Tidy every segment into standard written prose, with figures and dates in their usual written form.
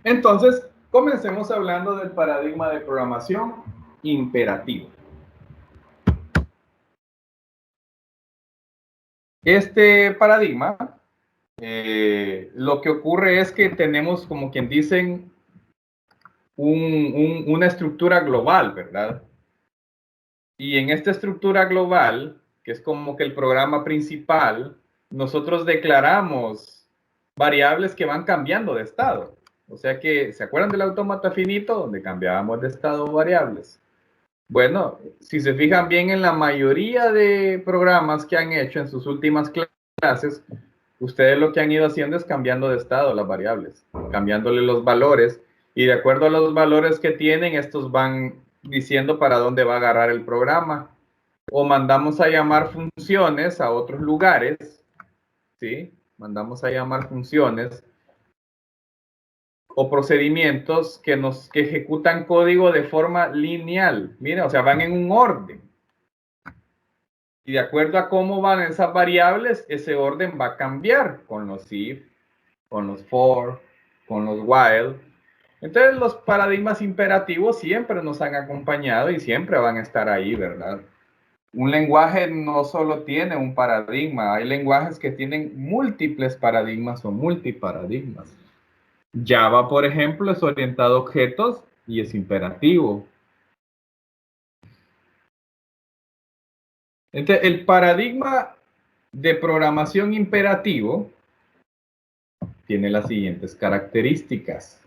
Entonces, comencemos hablando del paradigma de programación imperativo. Este paradigma, lo que ocurre es que tenemos, como quien dicen, una estructura global, ¿verdad? Y en esta estructura global, que es como que el programa principal, nosotros declaramos variables que van cambiando de estado. O sea que, ¿se acuerdan del autómata finito donde cambiábamos de estado variables? Bueno, si se fijan bien en la mayoría de programas que han hecho en sus últimas clases, ustedes lo que han ido haciendo es cambiando de estado las variables, cambiándole los valores, y de acuerdo a los valores que tienen, estos van diciendo para dónde va a agarrar el programa. O mandamos a llamar funciones a otros lugares, ¿sí? Mandamos a llamar funciones o procedimientos que ejecutan código de forma lineal. Mira, o sea, van en un orden. Y de acuerdo a cómo van esas variables, ese orden va a cambiar con los if, con los for, con los while. Entonces los paradigmas imperativos siempre nos han acompañado y siempre van a estar ahí, ¿verdad? Un lenguaje no solo tiene un paradigma, hay lenguajes que tienen múltiples paradigmas o multiparadigmas. Java, por ejemplo, es orientado a objetos y es imperativo. Entonces, el paradigma de programación imperativo tiene las siguientes características.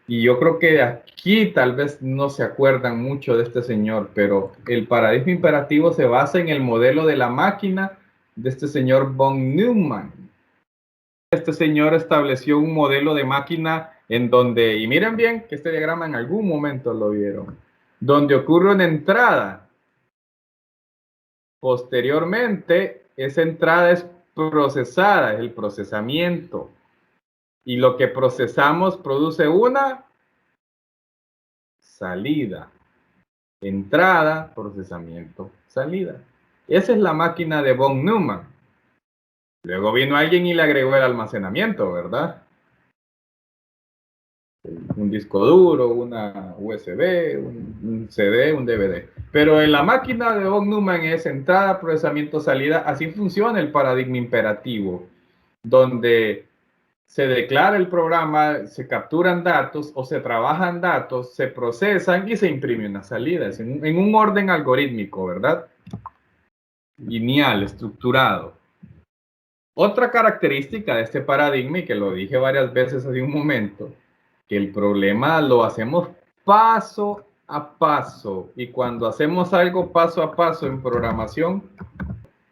Y yo creo que aquí tal vez no se acuerdan mucho de este señor, pero el paradigma imperativo se basa en el modelo de la máquina de este señor von Neumann. Este señor estableció un modelo de máquina en donde, y miren bien que este diagrama en algún momento lo vieron, donde ocurre una entrada. Posteriormente, esa entrada es procesada, es el procesamiento. Y lo que procesamos produce una salida. Entrada, procesamiento, salida. Esa es la máquina de von Neumann. Luego vino alguien y le agregó el almacenamiento, ¿verdad? Un disco duro, una USB, un CD, un DVD. Pero en la máquina de von Neumann es entrada, procesamiento, salida. Así funciona el paradigma imperativo, donde se declara el programa, se capturan datos o se trabajan datos, se procesan y se imprime una salida. Es en un orden algorítmico, ¿verdad? Lineal, estructurado. Otra característica de este paradigma, y que lo dije varias veces hace un momento, que el problema lo hacemos paso a paso. Y cuando hacemos algo paso a paso en programación,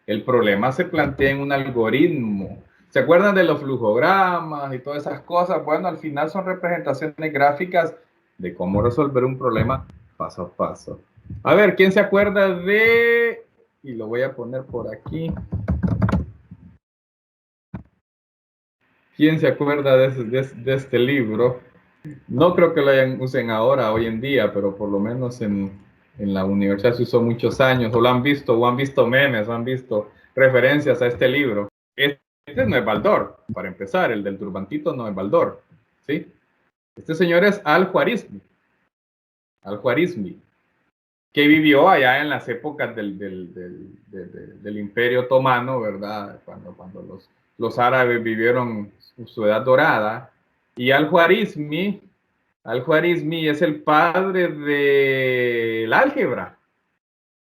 el problema se plantea en un algoritmo. ¿Se acuerdan de los flujogramas y todas esas cosas? Bueno, al final son representaciones gráficas de cómo resolver un problema paso a paso. A ver, ¿quién se acuerda de...? Y lo voy a poner por aquí. ¿Quién se acuerda de este libro? No creo que lo usen ahora, hoy en día, pero por lo menos en la universidad se usó muchos años, o han visto memes, o han visto referencias a este libro. Este no es Baldor, para empezar, el del turbantito no es Baldor, ¿sí? Este señor es Al-Khwarizmi, Al-Khwarizmi, que vivió allá en las épocas del Imperio Otomano, ¿verdad? Cuando los árabes vivieron su edad dorada. Y Al-Khwarizmi es el padre del álgebra,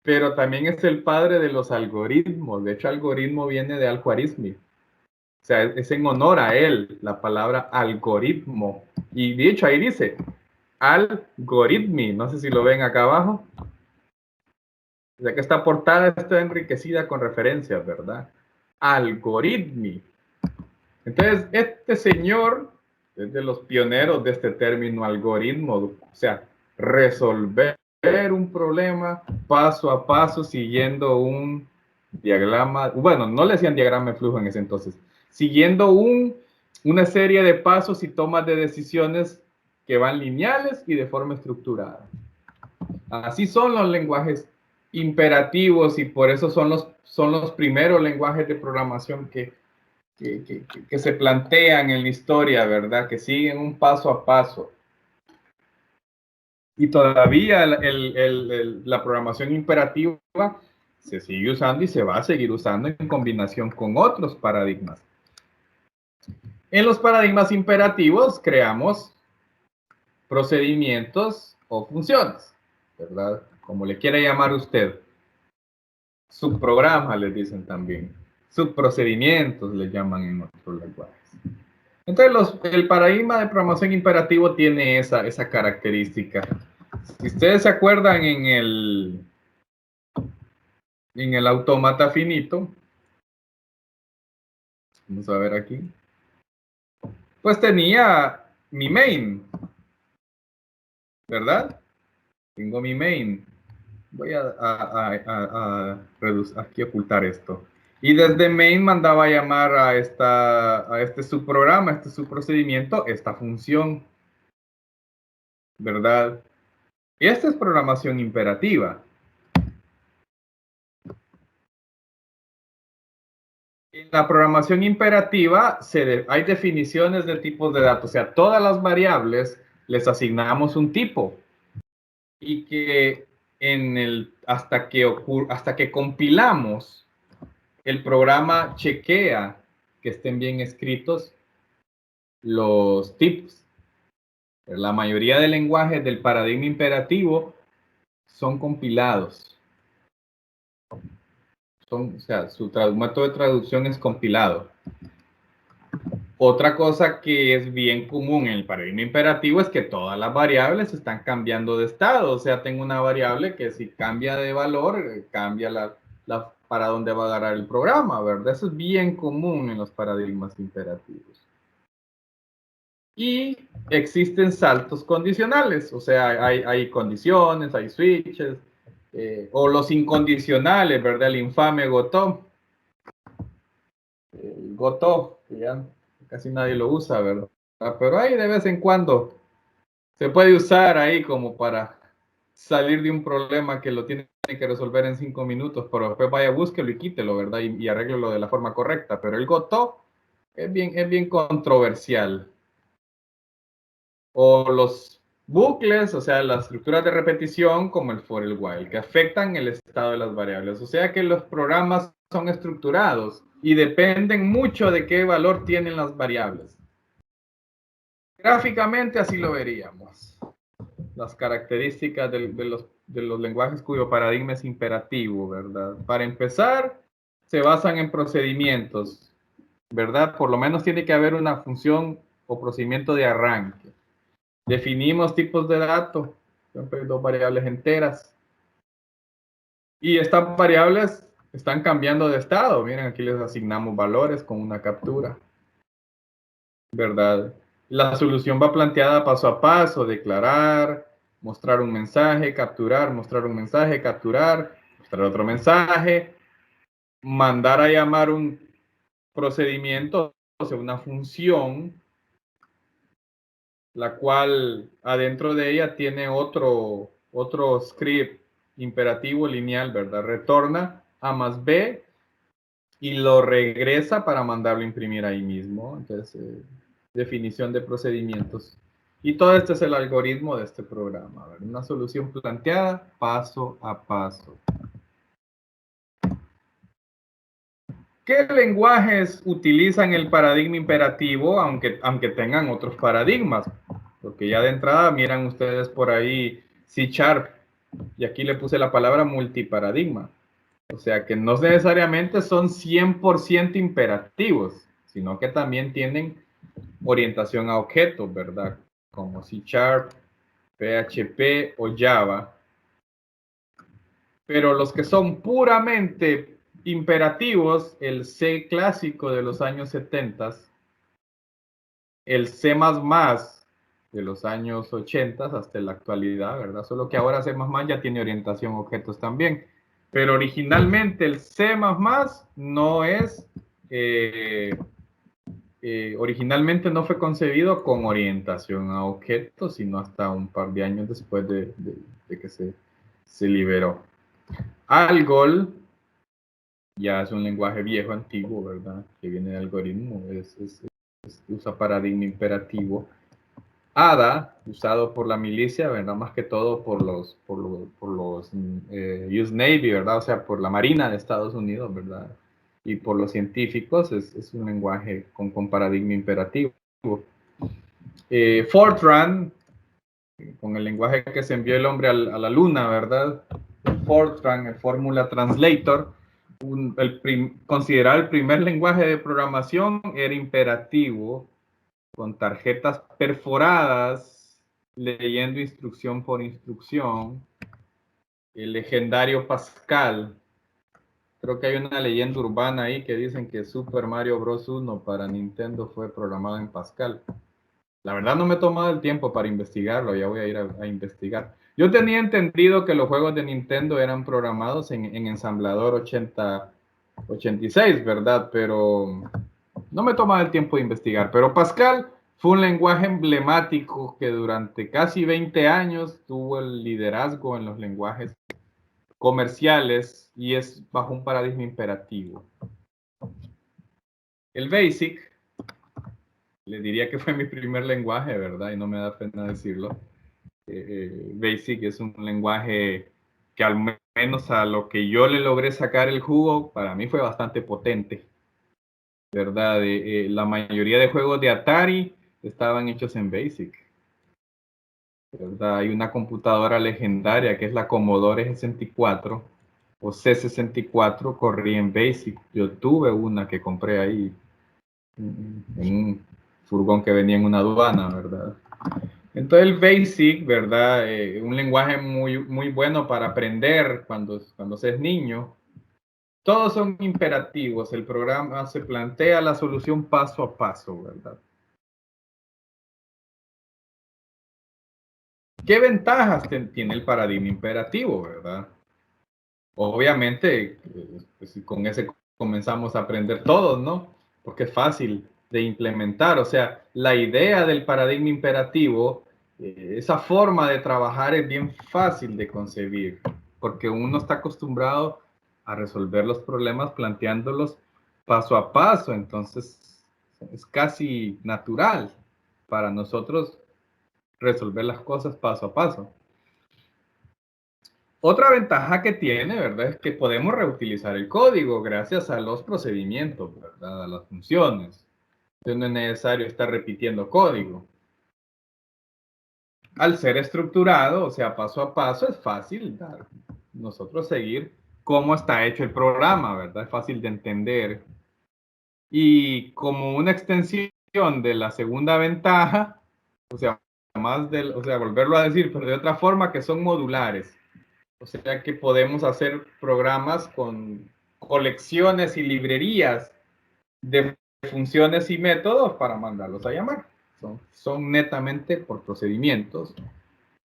pero también es el padre de los algoritmos. De hecho, algoritmo viene de Al-Khwarizmi. O sea, es en honor a él la palabra algoritmo. Y de hecho, ahí dice algoritmi. No sé si lo ven acá abajo. O sea que esta portada está enriquecida con referencias, ¿verdad? Algoritmi. Entonces, este señor es de los pioneros de este término algoritmo, o sea, resolver un problema paso a paso siguiendo un diagrama, bueno, no le decían diagrama de flujo en ese entonces, siguiendo una serie de pasos y tomas de decisiones que van lineales y de forma estructurada. Así son los lenguajes imperativos y por eso son los primeros lenguajes de programación que que se plantean en la historia, ¿verdad? Que siguen un paso a paso. Y todavía la programación imperativa se sigue usando y se va a seguir usando en combinación con otros paradigmas. En los paradigmas imperativos creamos procedimientos o funciones, ¿verdad? Como le quiera llamar usted. Subprogramas les dicen también. Subprocedimientos le llaman en otros lenguajes. Entonces, el paradigma de programación imperativo tiene esa característica. Si ustedes se acuerdan en el autómata finito, vamos a ver aquí, pues tenía mi main, ¿verdad? Tengo mi main. Voy a aquí ocultar esto. Y desde main mandaba a llamar a este subprograma, a este subprocedimiento, esta función, ¿verdad? Y esta es programación imperativa. En la programación imperativa hay definiciones de tipos de datos, o sea, todas las variables les asignamos un tipo y que hasta que compilamos, el programa chequea que estén bien escritos los tipos. La mayoría de lenguajes del paradigma imperativo son compilados. O sea, su método de traducción es compilado. Otra cosa que es bien común en el paradigma imperativo es que todas las variables están cambiando de estado. O sea, tengo una variable que si cambia de valor, cambia para dónde va a agarrar el programa, ¿verdad? Eso es bien común en los paradigmas imperativos. Y existen saltos condicionales, o sea, hay condiciones, hay switches, o los incondicionales, ¿verdad? El infame Goto. El Goto, que ya casi nadie lo usa, ¿verdad? Pero ahí de vez en cuando se puede usar ahí como para salir de un problema que lo tiene que resolver en 5 minutos, pero después vaya, búsquelo y quítelo, ¿verdad? Y arréglelo de la forma correcta. Pero el Goto es bien controversial. O los bucles, o sea, las estructuras de repetición como el for, el while, que afectan el estado de las variables. O sea que los programas son estructurados y dependen mucho de qué valor tienen las variables. Gráficamente así lo veríamos. Las características de los lenguajes cuyo paradigma es imperativo, ¿verdad? Para empezar, se basan en procedimientos, ¿verdad? Por lo menos tiene que haber una función o procedimiento de arranque. Definimos tipos de datos, siempre hay dos variables enteras. Y estas variables están cambiando de estado. Miren, aquí les asignamos valores con una captura, ¿verdad? La solución va planteada paso a paso, declarar, mostrar un mensaje, capturar, mostrar un mensaje, capturar, mostrar otro mensaje, mandar a llamar un procedimiento, o sea, una función, la cual adentro de ella tiene otro script imperativo lineal, ¿verdad? Retorna A más B y lo regresa para mandarlo a imprimir ahí mismo. Entonces, definición de procedimientos. Y todo este es el algoritmo de este programa, ¿verdad? Una solución planteada paso a paso. ¿Qué lenguajes utilizan el paradigma imperativo, aunque tengan otros paradigmas? Porque ya de entrada miran ustedes por ahí C#, y aquí le puse la palabra multiparadigma. O sea que no necesariamente son 100% imperativos, sino que también tienen orientación a objetos, ¿verdad? Como C#, PHP o Java. Pero los que son puramente imperativos, el C clásico de los años 70, el C++ de los años 80 hasta la actualidad, ¿verdad? Solo que ahora C++ ya tiene orientación a objetos también. Pero originalmente el C++ no es, originalmente no fue concebido con orientación a objetos, sino hasta un par de años después de que se liberó. Algol ya es un lenguaje viejo, antiguo, ¿verdad? Que viene de algoritmo, usa paradigma imperativo. ADA, usado por la milicia, ¿verdad? Más que todo por los US Navy, ¿verdad? O sea, por la Marina de Estados Unidos, ¿verdad? Y por los científicos, es un lenguaje con paradigma imperativo. Fortran, con el lenguaje que se envió el hombre a la luna, ¿verdad? Fortran, el Formula Translator, considerado el primer lenguaje de programación, era imperativo, con tarjetas perforadas, leyendo instrucción por instrucción. El legendario Pascal. Creo que hay una leyenda urbana ahí que dicen que Super Mario Bros. 1 para Nintendo fue programado en Pascal. La verdad no me he tomado el tiempo para investigarlo, ya voy a ir a investigar. Yo tenía entendido que los juegos de Nintendo eran programados en ensamblador 86, ¿verdad? Pero no me he tomado el tiempo de investigar. Pero Pascal fue un lenguaje emblemático que durante casi 20 años tuvo el liderazgo en los lenguajes comerciales y es bajo un paradigma imperativo. El BASIC, le diría que fue mi primer lenguaje, ¿verdad? Y no me da pena decirlo. BASIC es un lenguaje que al menos a lo que yo le logré sacar el jugo, para mí fue bastante potente, ¿verdad? La mayoría de juegos de Atari estaban hechos en BASIC, ¿verdad? Hay una computadora legendaria que es la Commodore 64 o C64, corría en BASIC. Yo tuve una que compré ahí en un furgón que venía en una aduana, ¿verdad? Entonces el BASIC, ¿verdad? Un lenguaje muy, muy bueno para aprender cuando se es niño. Todos son imperativos. El programa se plantea la solución paso a paso, ¿verdad? ¿Qué ventajas tiene el paradigma imperativo, verdad? Obviamente, pues, con ese comenzamos a aprender todos, ¿no? Porque es fácil de implementar. O sea, la idea del paradigma imperativo, esa forma de trabajar es bien fácil de concebir, porque uno está acostumbrado a resolver los problemas planteándolos paso a paso. Entonces, es casi natural para nosotros resolver las cosas paso a paso. Otra ventaja que tiene, ¿verdad? Es que podemos reutilizar el código gracias a los procedimientos, ¿verdad? A las funciones. Entonces no es necesario estar repitiendo código. Al ser estructurado, o sea, paso a paso, es fácil nosotros seguir cómo está hecho el programa, ¿verdad? Es fácil de entender. Y como una extensión de la segunda ventaja, o sea, volverlo a decir, pero de otra forma, que son modulares. O sea que podemos hacer programas con colecciones y librerías de funciones y métodos para mandarlos a llamar. Son netamente por procedimientos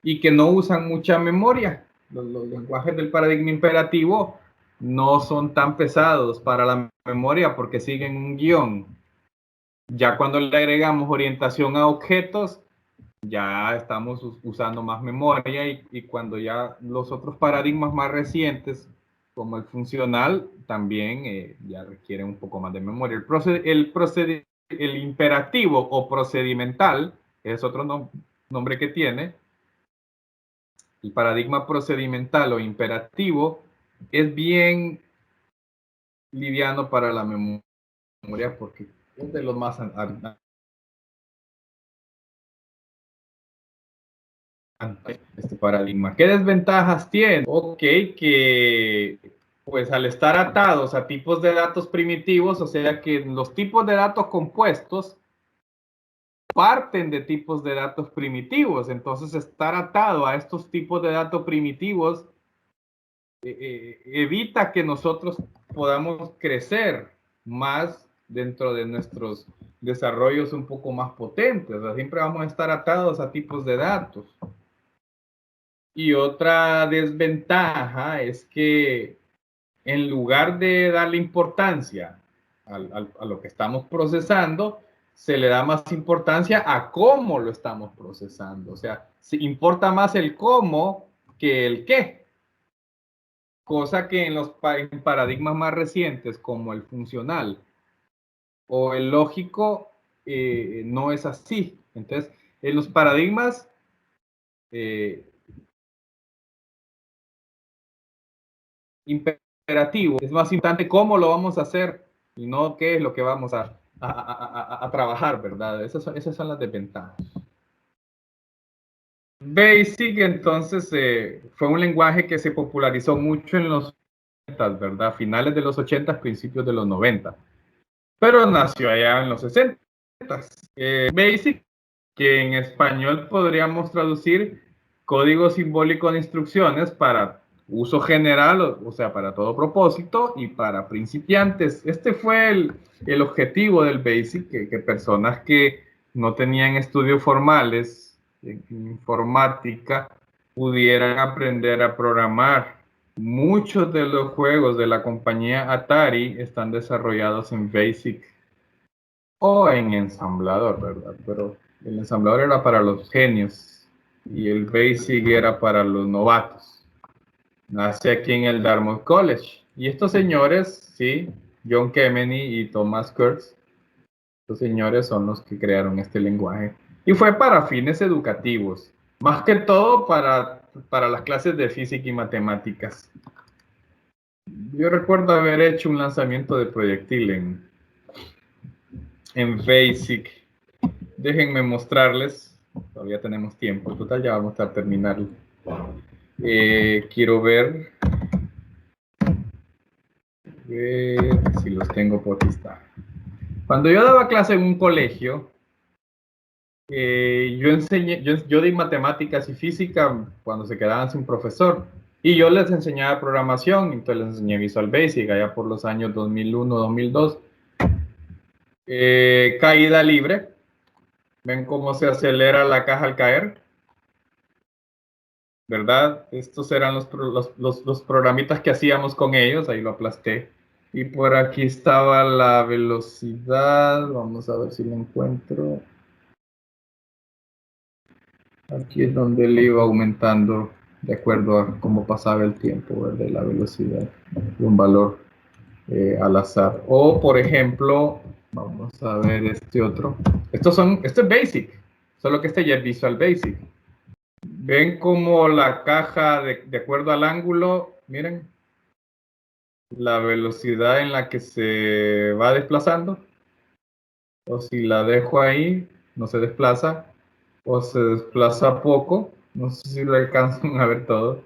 y que no usan mucha memoria. Los lenguajes del paradigma imperativo no son tan pesados para la memoria porque siguen un guión. Ya cuando le agregamos orientación a objetos, ya estamos usando más memoria y cuando ya los otros paradigmas más recientes, como el funcional, también ya requieren un poco más de memoria. El imperativo o procedimental, que es otro nombre que tiene, el paradigma procedimental o imperativo, es bien liviano para la memoria porque es de los más este paradigma. ¿Qué desventajas tiene? Ok, que pues al estar atados a tipos de datos primitivos, o sea que los tipos de datos compuestos parten de tipos de datos primitivos, entonces estar atado a estos tipos de datos primitivos evita que nosotros podamos crecer más dentro de nuestros desarrollos un poco más potentes, o sea, siempre vamos a estar atados a tipos de datos. Y otra desventaja es que en lugar de darle importancia a lo que estamos procesando, se le da más importancia a cómo lo estamos procesando. O sea, importa más el cómo que el qué. cosa que en los paradigmas más recientes, como el funcional o el lógico, no es así. Entonces, en los paradigmas imperativos, es más importante cómo lo vamos a hacer y no qué es lo que vamos a trabajar, ¿verdad? Esas son las desventajas. Basic, entonces, fue un lenguaje que se popularizó mucho en los 80, ¿verdad? Finales de los 80, principios de los 90. Pero nació allá en los 60. Basic, que en español podríamos traducir código simbólico de instrucciones para uso general, o sea, para todo propósito y para principiantes. Este fue el objetivo del Basic, que personas que no tenían estudios formales en informática pudieran aprender a programar. Muchos de los juegos de la compañía Atari están desarrollados en Basic o en ensamblador, ¿verdad? Pero el ensamblador era para los genios y el Basic era para los novatos. Nace aquí en el Dartmouth College. Y estos señores, sí, John Kemeny y Thomas Kurtz, estos señores son los que crearon este lenguaje. Y fue para fines educativos, más que todo para las clases de física y matemáticas. Yo recuerdo haber hecho un lanzamiento de proyectil en Basic. Déjenme mostrarles. Todavía tenemos tiempo. Total, ya vamos a terminar. Quiero ver si los tengo por aquí. Está. Cuando yo daba clase en un colegio, yo di matemáticas y física cuando se quedaban sin profesor. Y yo les enseñaba programación, entonces les enseñé Visual Basic allá por los años 2001, 2002. Caída libre. ¿Ven cómo se acelera la caja al caer? ¿Verdad? Estos eran los programitas que hacíamos con ellos, ahí lo aplasté. Y por aquí estaba la velocidad, vamos a ver si lo encuentro. Aquí es donde le iba aumentando de acuerdo a cómo pasaba el tiempo, ¿verdad? La velocidad de un valor al azar. O, por ejemplo, vamos a ver este otro. Esto es Basic, solo que este ya es Visual Basic. Ven como la caja, de acuerdo al ángulo, miren, la velocidad en la que se va desplazando. O si la dejo ahí, no se desplaza. O se desplaza poco. No sé si lo alcanzan a ver todo.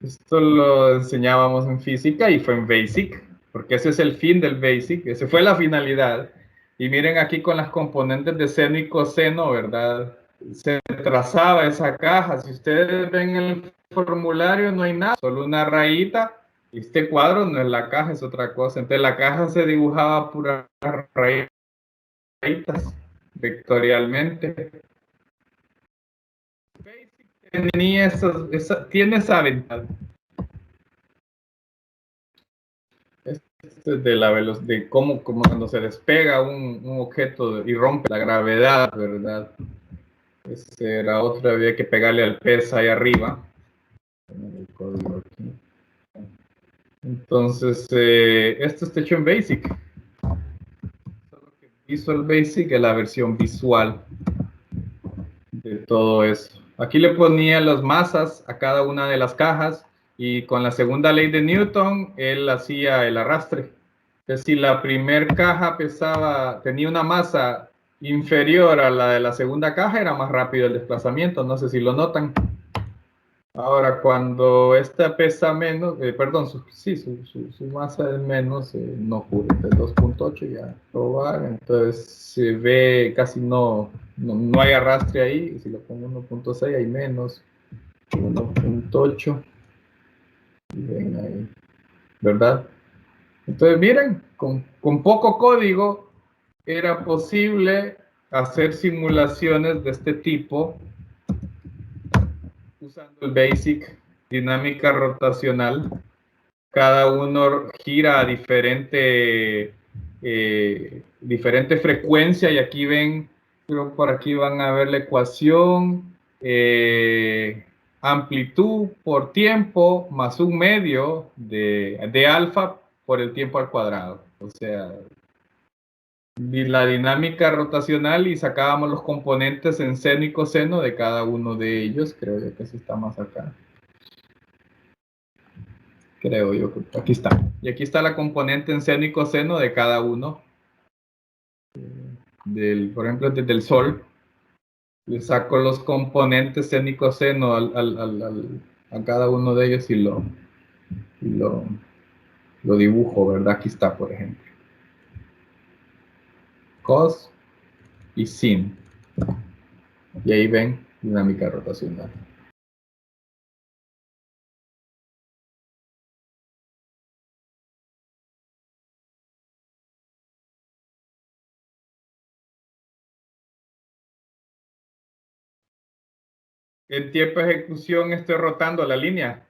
Esto lo enseñábamos en física y fue en Basic, porque ese es el fin del Basic, esa fue la finalidad. Y miren aquí con las componentes de seno y coseno, ¿verdad? Se trazaba esa caja. Si ustedes ven el formulario, no hay nada, solo una rayita. Este cuadro no es la caja, es otra cosa. Entonces la caja se dibujaba puras rayitas vectorialmente. Tenía tiene esa ventaja. De la velocidad, de cómo cuando se despega un objeto y rompe la gravedad, ¿verdad? Ese era otro, había que pegarle al peso ahí arriba. El código aquí. Entonces, esto está hecho en Basic. Visual Basic es la versión visual de todo eso. Aquí le ponía las masas a cada una de las cajas y con la segunda ley de Newton, él hacía el arrastre. Entonces, si la primera caja tenía una masa inferior a la de la segunda caja, era más rápido el desplazamiento. No sé si lo notan. Ahora, cuando esta pesa menos, perdón, su masa es menos, no ocurre, es 2.8 ya probar, entonces se ve casi no hay arrastre ahí, si lo pongo 1.6 hay menos, 1.8, ven ahí, ¿verdad? Entonces miren, con poco código era posible hacer simulaciones de este tipo usando el Basic, dinámica rotacional. Cada uno gira a diferente frecuencia y aquí ven, creo por aquí van a ver la ecuación. amplitud por tiempo más un medio de alfa por el tiempo al cuadrado. O sea, la dinámica rotacional y sacábamos los componentes en seno y coseno de cada uno de ellos. Creo yo que eso está más acá. Creo yo que aquí está. Y aquí está la componente en seno y coseno de cada uno. Por ejemplo, desde el Sol. Le saco los componentes seno y coseno a cada uno de ellos y lo dibujo, ¿verdad? Aquí está, por ejemplo. Cos y sin. Y ahí ven dinámica rotacional. En tiempo de ejecución estoy rotando la línea.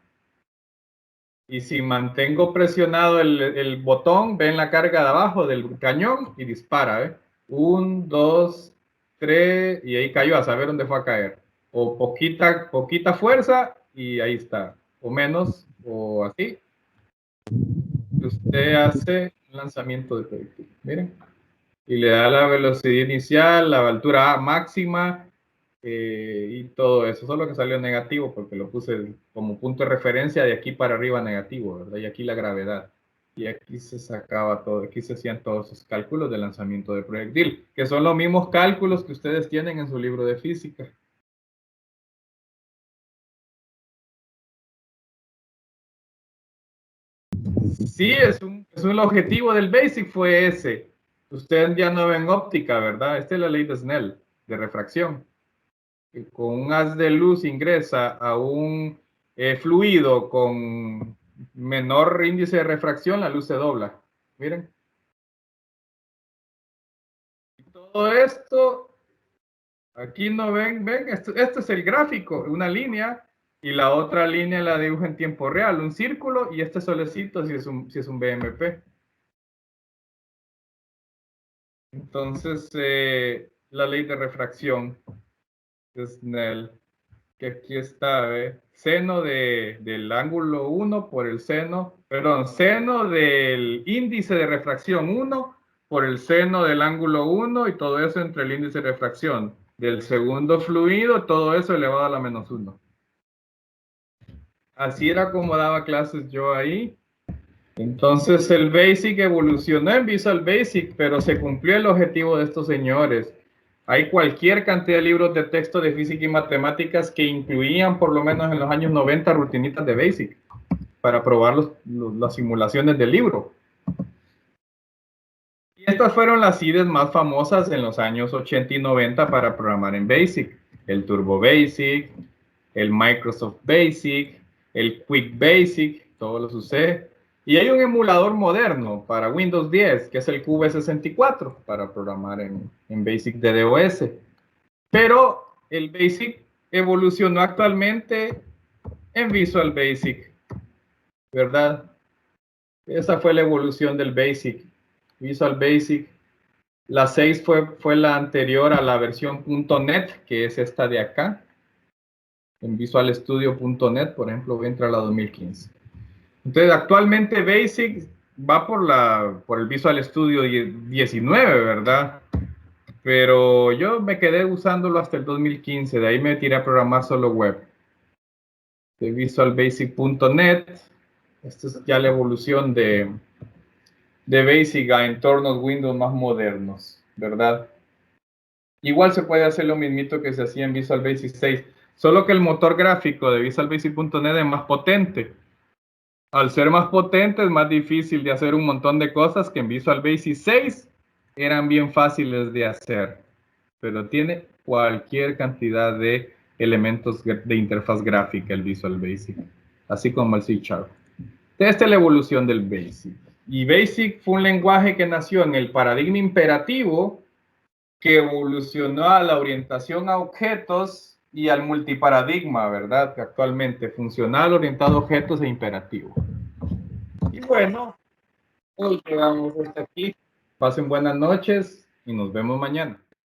Y si mantengo presionado el botón, ven la carga de abajo del cañón y dispara, ¿eh? 1, 2, 3, y ahí cayó, a saber dónde fue a caer. O poquita fuerza y ahí está. O menos, o así. Usted hace un lanzamiento de proyectil. Miren. Y le da la velocidad inicial, la altura máxima y todo eso. Solo que salió negativo porque lo puse como punto de referencia de aquí para arriba negativo, ¿verdad? Y aquí la gravedad. Y aquí se sacaba todo, aquí se hacían todos esos cálculos de lanzamiento de proyectil, que son los mismos cálculos que ustedes tienen en su libro de física. Sí, el objetivo del BASIC fue ese. Ustedes ya no ven óptica, ¿verdad? Esta es la ley de Snell, de refracción. Con un haz de luz ingresa a un fluido con menor índice de refracción, la luz se dobla. Miren. Y todo esto, aquí no ven, esto es el gráfico, una línea, y la otra línea la dibujo en tiempo real, un círculo, y este solecito si es un BMP. Entonces, la ley de refracción de Snell, que aquí está, seno del ángulo 1 por el seno, perdón, seno del índice de refracción 1 por el seno del ángulo 1 y todo eso entre el índice de refracción del segundo fluido, todo eso elevado a la menos 1. Así era como daba clases yo ahí. Entonces el BASIC evolucionó en Visual Basic, pero se cumplió el objetivo de estos señores. Hay cualquier cantidad de libros de texto de física y matemáticas que incluían, por lo menos en los años 90, rutinitas de BASIC para probar las simulaciones del libro. Y estas fueron las IDEs más famosas en los años 80 y 90 para programar en BASIC. El Turbo Basic, el Microsoft Basic, el Quick Basic, todos los usé. Y hay un emulador moderno para Windows 10, que es el QV64, para programar en BASIC DDoS. Pero el BASIC evolucionó actualmente en Visual Basic, ¿verdad? Esa fue la evolución del BASIC. Visual Basic. La 6 fue la anterior a la versión .NET, que es esta de acá. En visualstudio.net, por ejemplo, voy a entrar a la 2015. Entonces, actualmente BASIC va por el Visual Studio 19, ¿verdad? Pero yo me quedé usándolo hasta el 2015, de ahí me tiré a programar solo web. De visualbasic.net, esta es ya la evolución de BASIC a entornos Windows más modernos, ¿verdad? Igual se puede hacer lo mismito que se hacía en Visual Basic 6, solo que el motor gráfico de visualbasic.net es más potente. Al ser más potente es más difícil de hacer un montón de cosas que en Visual Basic 6 eran bien fáciles de hacer, pero tiene cualquier cantidad de elementos de interfaz gráfica el Visual Basic, así como el C#. Esta es la evolución del BASIC. Y BASIC fue un lenguaje que nació en el paradigma imperativo, que evolucionó a la orientación a objetos y al multiparadigma, ¿verdad? Que actualmente funcional, orientado a objetos e imperativo. Y bueno, hoy llegamos hasta aquí. Pasen buenas noches y nos vemos mañana.